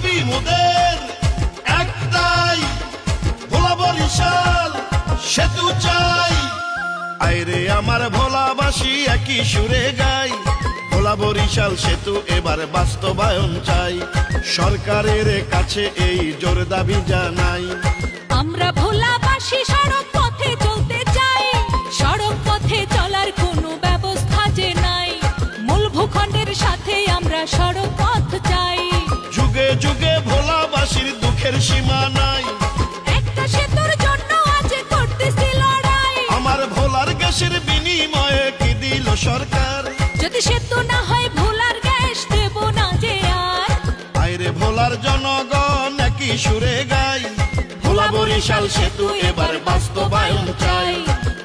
দাবি মোদের একটাই, ভোলা বরিশাল সেতু চাই। আইরে আমার ভোলাবাসী একই সুরে গাই, ভোলা বরিশাল সেতু এবার বাস্তবায়ন চাই। সরকারের কাছে এই জোর দাবি জানাই। আমরা ভোলাবাসী সড়ক পথে চলতে চাই, সড়ক পথে চলার কোনো ব্যবস্থা যে নাই। মূল ভূখণ্ডের সাথে আমরা সড়ক পথ চাই। যুগে যুগে ভোলাবাসীর দুঃখের সীমা নাই, একটা সেতুর জন্য আজ করতেছি লড়াই। আমার ভোলার গ্যাসের বিনিময়ে কি দিল সরকার? যদি সেতু না হয় ভোলার গ্যাস দেব না যে আর। আইরে ভোলার জনগণ একই সুরে গাই, ভোলা বরিশাল সেতু এবার বাস্তবায়ন চাই।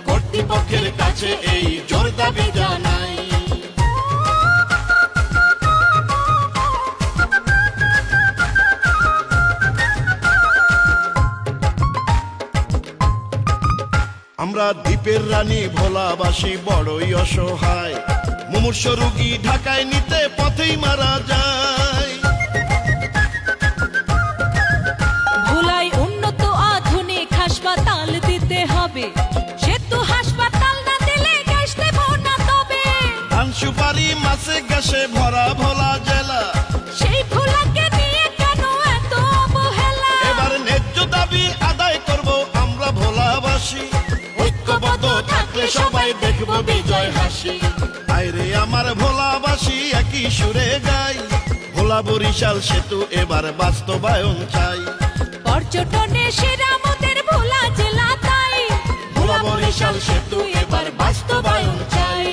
কর্তৃপক্ষের কাছে এই জোর দাবি জানাই। আমরা দ্বীপের রানী ভোলাবাসী বড়ই অসহায়, মুমূর্ষ রোগী ঢাকায় নিতে পথেই মারা যায়। ভোলায় উন্নত আধুনিক হাসপাতাল দিতে হবে, সেতু হাসপাতাল না দিলে গ্যাস দেব না তবে। ধান সুপারি মাছে গ্যাসে ভরা ভোলা জেলা, সেই ভোলাকে নিয়ে কেন এত অবহেলা? এবার ন্যায্য দাবি আদায় করব আমরা ভোলাবাসী। ঐক্যবদ্ধ থাকলে সবাই দেখব বিজয় হাসি। আইরে আমার ভোলাবাসী একই সুরে গাই, ভোলা বরিশাল সেতু এবার বাস্তবায়ন চাই। পর্যটনে সেরা আমাদের ভোলা জেলা তাই, ভোলা বরিশাল সেতু এবার বাস্তবায়ন চাই।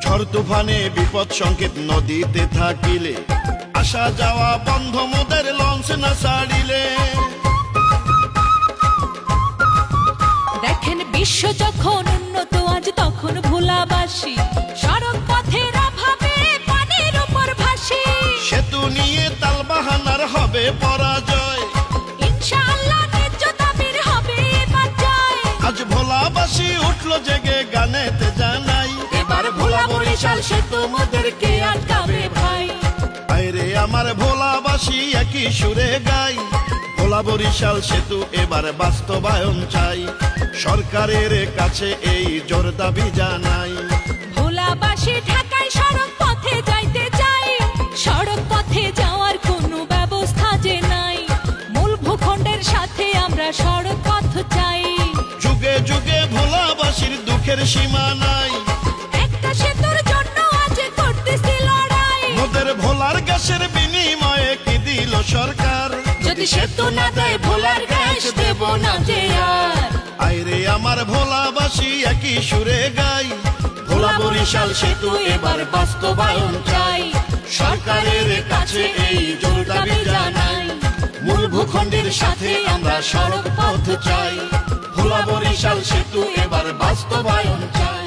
ঝড় তুফানে বিপদ সংকেত নদীতে থাকিলে, আসা যাওয়া বন্ধ মোদের লঞ্চ না ছাড়িলে। দেখেন বিশ্ব যখন উন্নত আজ তখন ভোলাবাসী সড়ক পথের অভাবে পানির উপর ভাসি। সেতু নিয়ে তালবাহানার হবে পরাজয়, ইনশাআল্লাহ ন্যায্য দাবির হবে এবার জয়। আজ ভোলাবাসী উঠলো জেগে গানেতে জানাই। এবার ভোলা বরিশাল সেতু মোদেরকে আটকাবে ভাই। আইরে আমার ভোলাবাসী একই সুরে গাই, ভোলা বরিশাল সেতু এবার বাস্তবায়ন চাই। সরকারের কাছে এই জোর দাবি জানাই। ভোলাবাসী ঢাকায় সড়ক পথে যাইতে চাই, সড়ক পথে যাওয়ার কোনো ব্যবস্থা যে নাই। মূল ভূখণ্ডের সাথে আমরা সড়ক পথ চাই। যুগে যুগে ভোলাবাসীর দুঃখের সীমা নাই, একটা সেতুর জন্য আজ করতেছি লড়াই। মোদের ভোলার গ্যাসের বিনিময়ে কি দিল সরকার? যদি সেতু না দেয় ভোলার গ্যাস দেব না যে আর। আইরে আমার ভোলাবাসী একই সুরে গাই, ভোলা বরিশাল সেতু এবার বাস্তবায়ন চাই। সরকারের কাছে এই জোর দাবি জানাই। মূল ভূখণ্ডের সাথে আমরা সড়ক পথ চাই, ভোলা বরিশাল সেতু এবার বাস্তবায়ন চাই।